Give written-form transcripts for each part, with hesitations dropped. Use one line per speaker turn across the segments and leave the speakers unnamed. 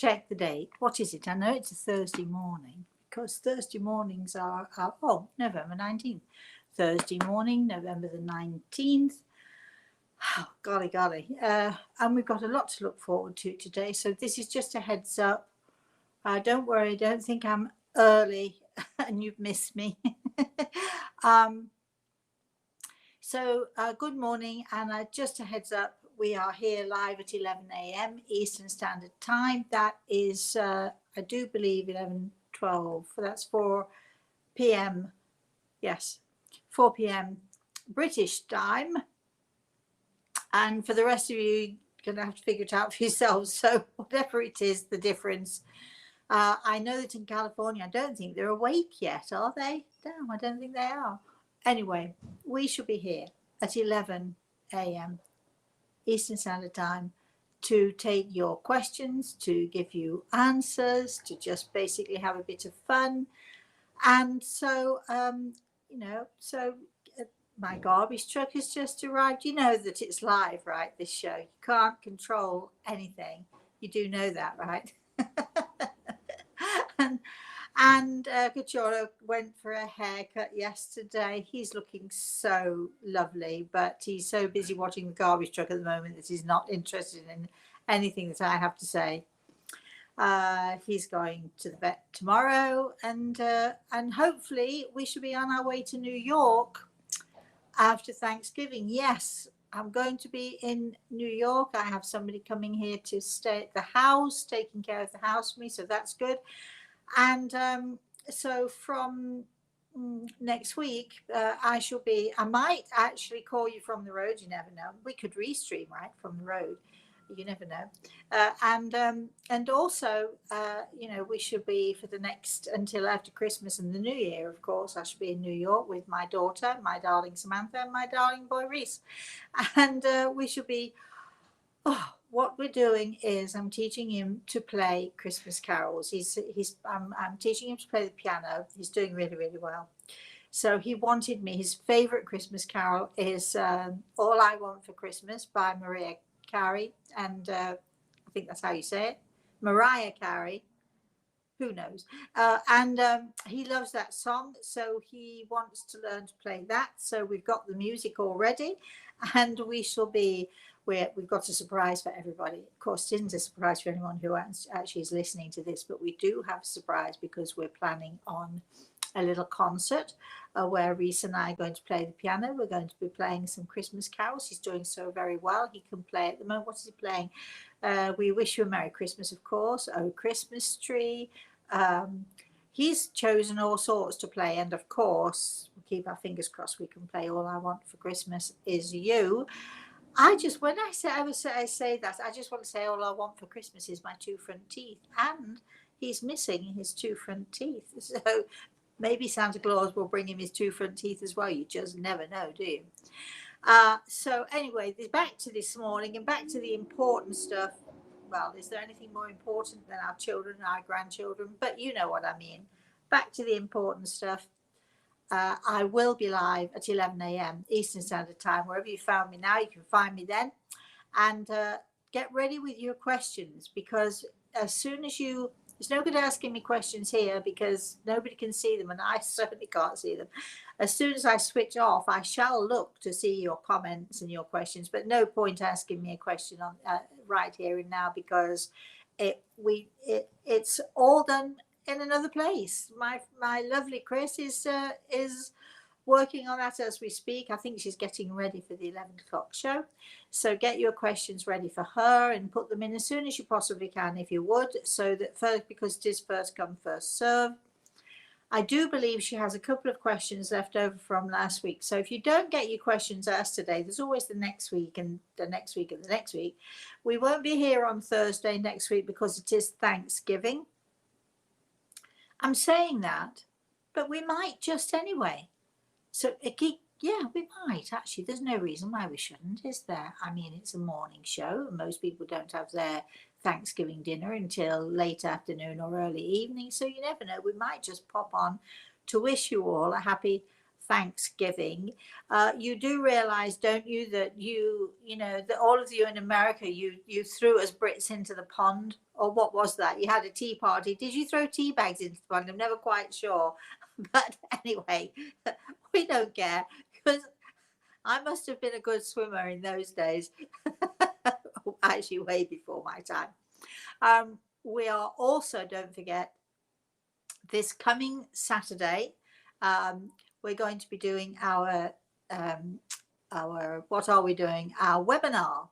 check the date. What is it? I know it's a Thursday morning because Thursday mornings are November 19th. Thursday morning, November the 19th. Oh, golly. And we've got a lot to look forward to today. So this is just a heads up. Don't worry, don't think I'm early and you've missed me. Good morning, and just a heads up, we are here live at 11 a.m. Eastern Standard Time. That is, I do believe 11:12. That's 4 p.m. Yes, 4 p.m. British time. And for the rest of you, you're going to have to figure it out for yourselves. So whatever it is, the difference. I know that in California, I don't think they're awake yet, are they? No, I don't think they are. Anyway, we should be here at 11 a.m. Eastern Standard Time to take your questions, to give you answers, to just basically have a bit of fun. And so, my garbage truck has just arrived. You know that it's live, right? This show. You can't control anything. You do know that, right? And Kachoro went for a haircut yesterday. He's looking so lovely, but he's so busy watching the garbage truck at the moment that he's not interested in anything that I have to say. He's going to the vet tomorrow, and hopefully we should be on our way to New York after Thanksgiving. Yes, I'm going to be in New York. I have somebody coming here to stay at the house, taking care of the house for me, so that's good. And so from next week, I might actually call you from the road. You never know. We could restream right from the road. You never know. And also, we should be for the next until after Christmas and the New Year, of course. I should be in New York with my daughter, my darling Samantha, and my darling boy Reese. And we should be. Oh, what we're doing is I'm teaching him to play Christmas carols. I'm teaching him to play the piano. He's doing really, really well. So he wanted me. His favorite Christmas carol is "All I Want for Christmas" by Mariah Carey, and I think that's how you say it, Mariah Carey. Who knows? And he loves that song, so he wants to learn to play that. So we've got the music already, and we shall be. We've got a surprise for everybody. Of course, it isn't a surprise for anyone who actually is listening to this, but we do have a surprise because we're planning on a little concert where Reese and I are going to play the piano. We're going to be playing some Christmas carols. He's doing so very well. He can play at the moment. What is he playing? We Wish You a Merry Christmas, of course. Oh, Christmas Tree. He's chosen all sorts to play, and of course, we'll keep our fingers crossed we can play All I Want for Christmas Is You. When I say that, I just want to say all I want for Christmas is my two front teeth, and he's missing his two front teeth. So maybe Santa Claus will bring him his two front teeth as well. You just never know, do you? So anyway, back to this morning and back to the important stuff. Well, is there anything more important than our children and our grandchildren? But you know what I mean. Back to the important stuff. I will be live at 11 a.m. Eastern Standard Time. Wherever you found me now, you can find me then. And get ready with your questions, because as soon as there's no good asking me questions here because nobody can see them, and I certainly can't see them. As soon as I switch off, I shall look to see your comments and your questions, but no point asking me a question on right here and now, because it's all done in another place. My lovely Chris is working on that as we speak. I think she's getting ready for the 11 o'clock show. So get your questions ready for her and put them in as soon as you possibly can, if you would, so that first, because it is first come, first serve. I do believe she has a couple of questions left over from last week. So if you don't get your questions asked today, there's always the next week and the next week and the next week. We won't be here on Thursday next week because it is Thanksgiving. I'm saying that, but we might just anyway. So, yeah, we might actually. There's no reason why we shouldn't, is there? I mean, it's a morning show, and most people don't have their Thanksgiving dinner until late afternoon or early evening. So you never know. We might just pop on to wish you all a happy Thanksgiving. You do realize, don't you, that that all of you in America, you threw us Brits into the pond, or what was that? You had a tea party. Did you throw tea bags into the pond? I'm never quite sure. But anyway, we don't care, because I must have been a good swimmer in those days. Actually, way before my time. We are also, don't forget, this coming Saturday, we're going to be doing our what are we doing? Our webinar.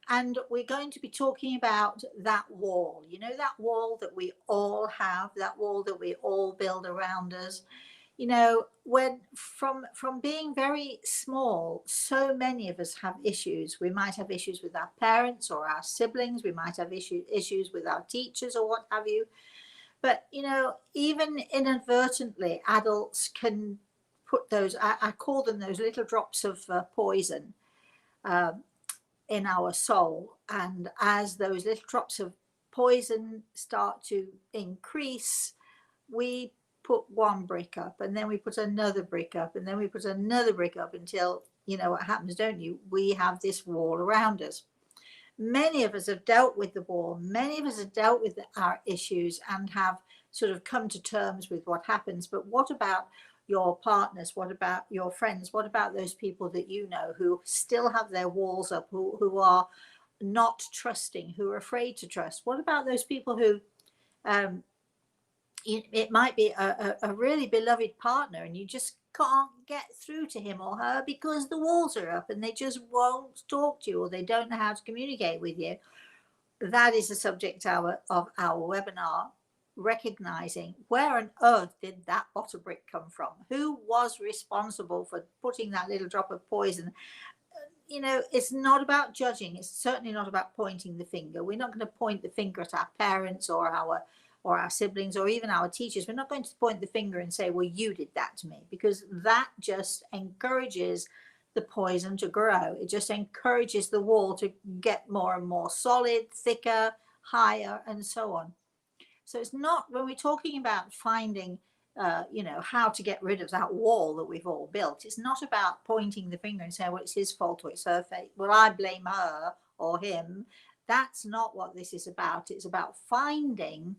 And we're going to be talking about that wall, that wall that we all have, that wall that we all build around us. When from being very small, so many of us have issues. We might have issues with our parents or our siblings. We might have issues with our teachers or what have you. But, even inadvertently, adults can put those, I call them those little drops of poison in our soul. And as those little drops of poison start to increase, we put one brick up, and then we put another brick up, and then we put another brick up, until, what happens, don't you? We have this wall around us. Many of us have dealt with the wall. Many of us have dealt with our issues and have sort of come to terms with what happens. But what about your partners? What about your friends? What about those people that you know who still have their walls up, who are not trusting, who are afraid to trust? What about those people who it might be a really beloved partner, and you just can't get through to him or her because the walls are up and they just won't talk to you, or they don't know how to communicate with you? That is the subject of our webinar, recognizing where on earth did that bottle brick come from? Who was responsible for putting that little drop of poison? It's not about judging. It's certainly not about pointing the finger. We're not going to point the finger at our parents or our siblings or even our teachers. We're not going to point the finger and say, well, you did that to me, because that just encourages the poison to grow. It just encourages the wall to get more and more solid, thicker, higher, and so on. So it's not, when we're talking about finding how to get rid of that wall that we've all built, it's not about pointing the finger and saying, well, it's his fault or it's her fault, well, I blame her or him. That's not what this is about. It's about finding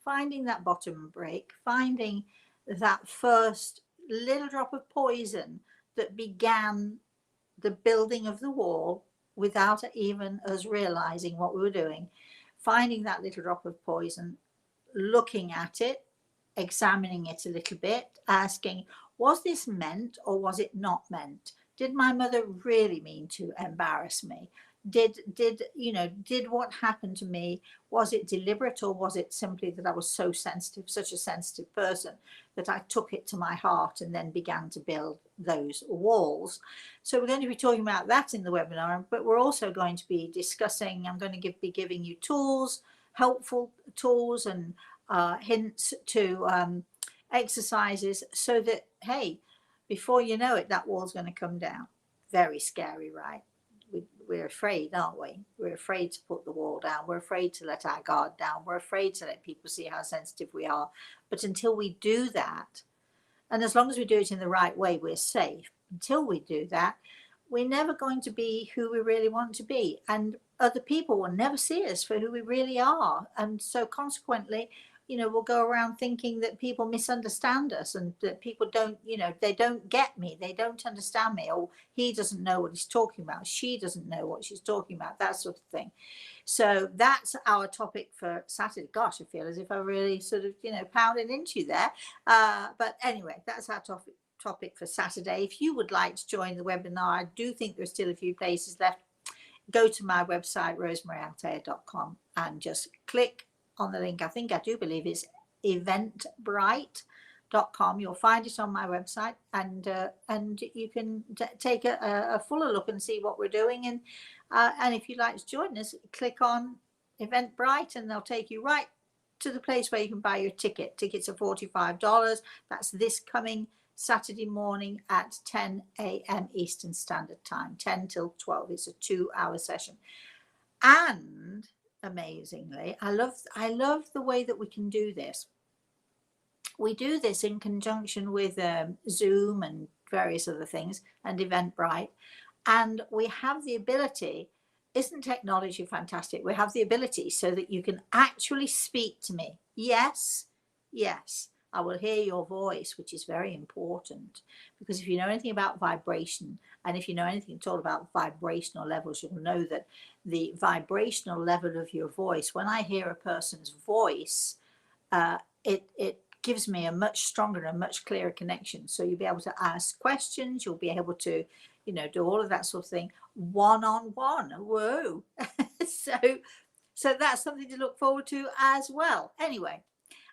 that bottom brick, finding that first little drop of poison that began the building of the wall without even us realizing what we were doing. Finding that little drop of poison, looking at it, examining it a little bit, asking, was this meant or was it not meant? Did my mother really mean to embarrass me? Did what happened to me, was it deliberate, or was it simply that I was so sensitive, such a sensitive person, that I took it to my heart and then began to build those walls? So we're going to be talking about that in the webinar, but we're also going to be discussing, I'm going to be giving you tools, helpful tools and hints to exercises, so that, hey, before you know it, that wall's going to come down. Very scary, right? We're afraid, aren't we? We're afraid to put the wall down. We're afraid to let our guard down. We're afraid to let people see how sensitive we are. But until we do that, and as long as we do it in the right way, we're safe. Until we do that, we're never going to be who we really want to be. And other people will never see us for who we really are. And so consequently, we'll go around thinking that people misunderstand us, and that people don't, they don't get me, they don't understand me, or he doesn't know what he's talking about, she doesn't know what she's talking about, that sort of thing. So that's our topic for Saturday. Gosh, I feel as if I really sort of, pounded into you there. But anyway, that's our topic for Saturday. If you would like to join the webinar, I do think there's still a few places left. Go to my website, rosemaryaltea.com, and just click on the link. I do believe it's eventbrite.com. You'll find it on my website, and you can take a fuller look and see what we're doing. And if you'd like to join us, click on Eventbrite, and they'll take you right to the place where you can buy your ticket. Tickets are $45. That's this coming Saturday morning at 10 a.m. Eastern Standard Time, 10 till 12. It's a 2-hour session. And amazingly, I love the way that we can do this. we do this in conjunction with Zoom and various other things and Eventbrite. And we have the ability, isn't technology fantastic? We have the ability so that you can actually speak to me. Yes, yes, I will hear your voice, which is very important, because if you know anything about vibration, and if you know anything at all about vibrational levels, you'll know that the vibrational level of your voice, when I hear a person's voice, it gives me a much stronger and much clearer connection. So you'll be able to ask questions, you'll be able to, you know, do all of that sort of thing one-on-one. Whoa. so that's something to look forward to as well. Anyway,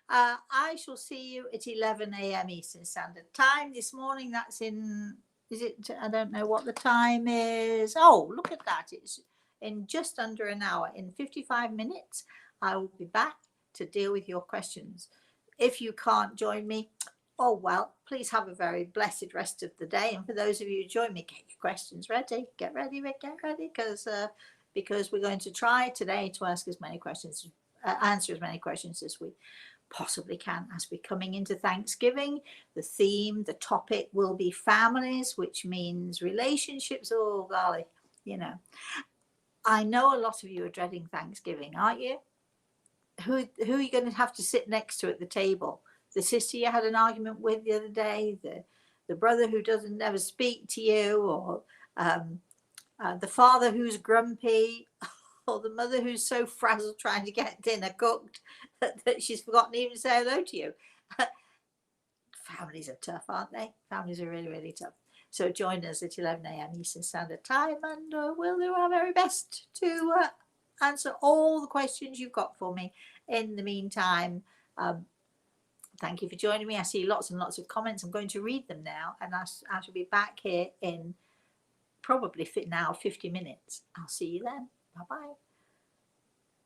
I shall see you at 11 a.m. Eastern Standard Time this morning. That's in, is it, I don't know what the time is. Oh, look at that. It's in just under an hour. In 55 minutes, I will be back to deal with your questions. If you can't join me, oh well, please have a very blessed rest of the day. And for those of you who join me, get your questions ready. Get ready, because we're going to try today to ask as many questions, answer as many questions as we possibly can as we're coming into Thanksgiving. The theme, the topic will be families, which means relationships. Oh golly, you know, I know a lot of you are dreading Thanksgiving, aren't you? Who are you going to have to sit next to at the table? The sister you had an argument with the other day, the brother who doesn't never speak to you, or the father who's grumpy, or the mother who's so frazzled trying to get dinner cooked that she's forgotten to even say hello to you. Families are tough, aren't they? Families are really, really tough. So join us at 11 a.m. Eastern Standard Time, and we'll do our very best to answer all the questions you've got for me. In the meantime, thank you for joining me. I see lots and lots of comments. I'm going to read them now, and I shall be back here in probably now 50 minutes. I'll see you then. Bye-bye.